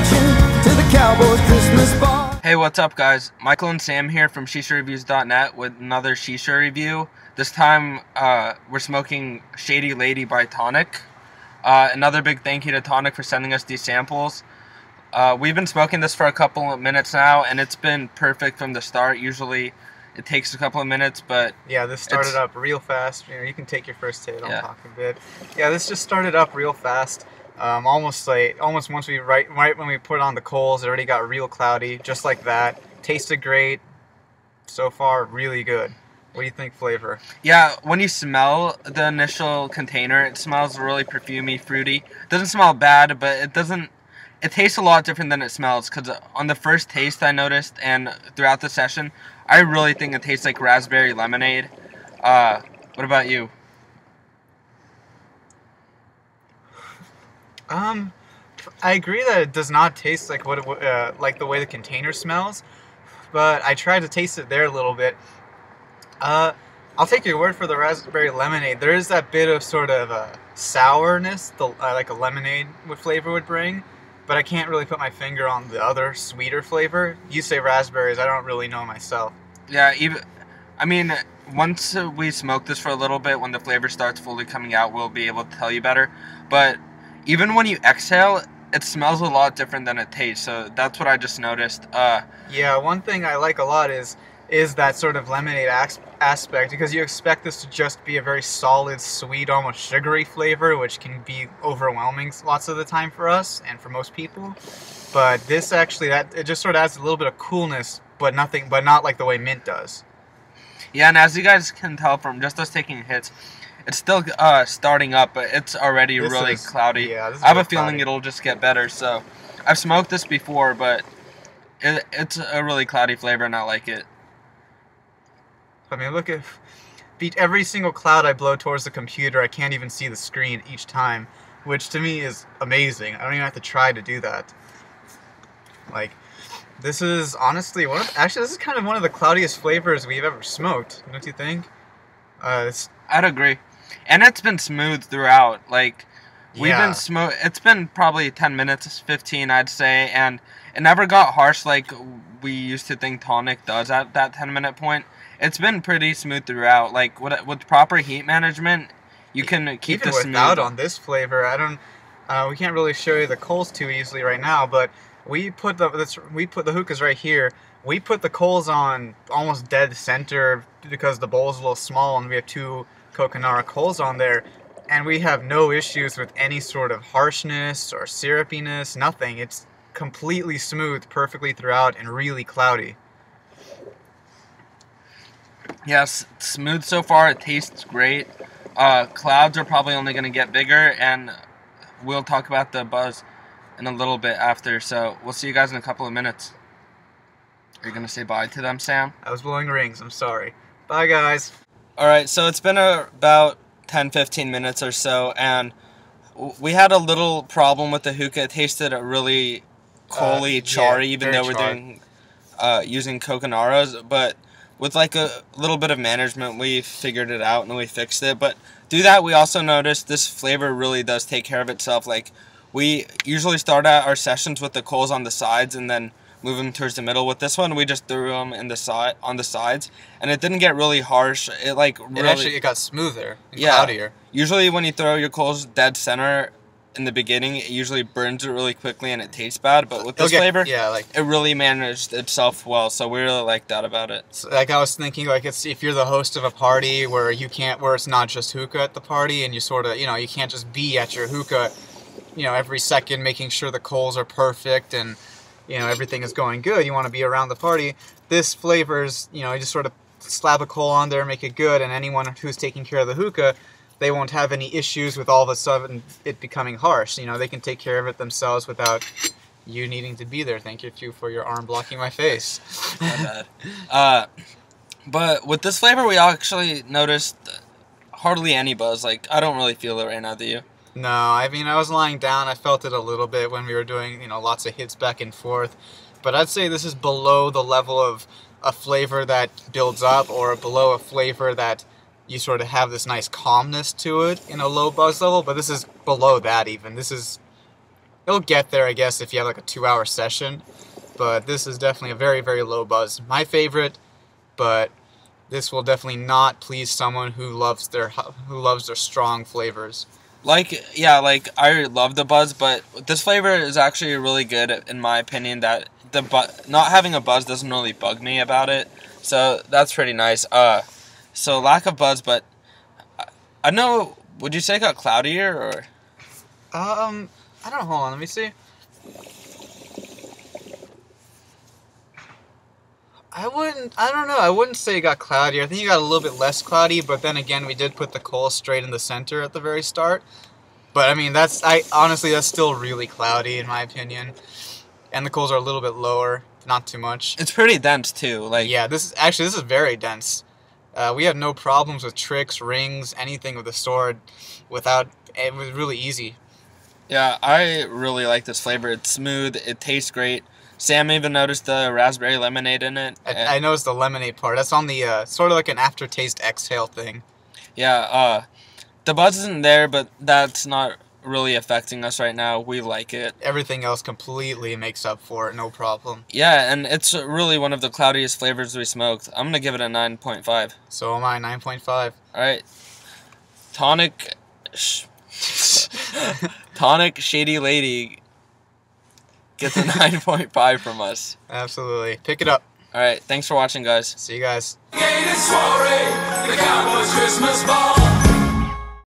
marching to the Cowboys Christmas ball. Hey, what's up guys? Michael and Sam here from ShishaReviews.net with another Shisha review. This time we're smoking Shady Lady by Tonic. Another big thank you to Tonic for sending us these samples. We've been smoking this for a couple of minutes now, and it's been perfect from the start. Usually it takes a couple of minutes, but yeah, this started up real fast. You know, you can take your first hit. I'll talk a bit. Yeah, this just started up real fast. Almost once we right when we put on the coals, it already got real cloudy, just like that. Tasted great. So far, really good. What do you think flavor? Yeah, when you smell the initial container, it smells really perfumey, fruity. It doesn't smell bad, but it tastes a lot different than it smells, because on the first taste I noticed, and throughout the session, I really think it tastes like raspberry lemonade. What about you? I agree that it does not taste like what like the way the container smells, but I tried to taste it there a little bit. I'll take your word for the raspberry lemonade. There is that bit of sort of sourness, like a lemonade flavor would bring, but I can't really put my finger on the other sweeter flavor. You say raspberries, I don't really know myself. Yeah, once we smoke this for a little bit, when the flavor starts fully coming out, we'll be able to tell you better. But even when you exhale, it smells a lot different than it tastes, so that's what I just noticed. Yeah, one thing I like a lot is that sort of lemonade aspect, because you expect this to just be a very solid, sweet, almost sugary flavor, which can be overwhelming lots of the time for us and for most people. But this actually, it just sort of adds a little bit of coolness, but not like the way mint does. Yeah, and as you guys can tell from just us taking hits, it's still starting up, but it's already really cloudy. Yeah, I have a feeling it'll just get better. So I've smoked this before, but it's a really cloudy flavor, and I like it. I mean, look at every single cloud I blow towards the computer, I can't even see the screen each time, which to me is amazing. I don't even have to try to do that. Like, this is honestly this is kind of one of the cloudiest flavors we've ever smoked, don't you think? I'd agree. And it's been smooth throughout. Like, it's been probably 10 minutes, 15, I'd say, and it never got harsh like we used to think Tonic does at that 10-minute point. It's been pretty smooth throughout. Like, with proper heat management, you can keep this smooth. Even without on this flavor, we can't really show you the coals too easily right now, but we put the hookahs right here. We put the coals on almost dead center because the bowl is a little small, and we have 2 Coconara coals on there, and we have no issues with any sort of harshness or syrupiness, nothing. It's completely smooth, perfectly throughout, and really cloudy. Yes, smooth so far. It tastes great. Clouds are probably only going to get bigger, and we'll talk about the buzz in a little bit after, so we'll see you guys in a couple of minutes. Are you going to say bye to them, Sam? I was blowing rings, I'm sorry. Bye, guys. Alright, so it's been about 10-15 minutes or so, and we had a little problem with the hookah. It tasted really coaly, charry, even though we're using Coconaras, but with like a little bit of management, we figured it out and we fixed it. But through that, we also noticed this flavor really does take care of itself. Like, we usually start out our sessions with the coals on the sides and then move them towards the middle. With this one, we just threw them on the sides, and it didn't get really harsh. It got smoother and cloudier. Usually when you throw your coals dead center in the beginning, it usually burns it really quickly and it tastes bad. But with this flavor, it really managed itself well. So we really like that about it. So, like, I was thinking, like, if you're the host of a party where it's not just hookah at the party, and you sort of, you can't just be at your hookah, every second making sure the coals are perfect and everything is going good. You want to be around the party. This flavors, you just sort of slap a coal on there, make it good, and anyone who's taking care of the hookah, they won't have any issues with all of a sudden it becoming harsh. They can take care of it themselves without you needing to be there. Thank you for your arm blocking my face. My bad. But with this flavor, we actually noticed hardly any buzz. Like, I don't really feel it right now, do you? No, I was lying down. I felt it a little bit when we were doing, lots of hits back and forth. But I'd say this is below the level of a flavor that builds up, or below a flavor that you sort of have this nice calmness to it in a low buzz level. But this is below that even. This is It'll get there, I guess, if you have like a 2-hour session. But this is definitely a very, very low buzz. My favorite, but this will definitely not please someone who loves their strong flavors. Like, yeah, like, I love the buzz, but this flavor is actually really good, in my opinion, that not having a buzz doesn't really bug me about it. So, that's pretty nice. So, lack of buzz, but I know, would you say it got cloudier, or? I don't know, hold on, let me see. I don't know, I wouldn't say it got cloudier. I think it got a little bit less cloudy, but then again, we did put the coal straight in the center at the very start. But I mean, honestly, that's still really cloudy in my opinion. And the coals are a little bit lower, not too much. It's pretty dense too, like. Yeah, this is very dense. We had no problems with tricks, rings, anything with the sword. It was really easy. Yeah, I really like this flavor. It's smooth, it tastes great. Sam even noticed the raspberry lemonade in it. I noticed the lemonade part. That's on the, sort of like an aftertaste exhale thing. Yeah, the buzz isn't there, but that's not really affecting us right now. We like it. Everything else completely makes up for it, no problem. Yeah, and it's really one of the cloudiest flavors we smoked. I'm going to give it a 9.5. So am I, 9.5. Alright. Tonic Shady Lady gets a 9.5 from us. Absolutely. Pick it up. Alright, thanks for watching, guys. See you guys. Gated soiree, the Cowboys Christmas ball.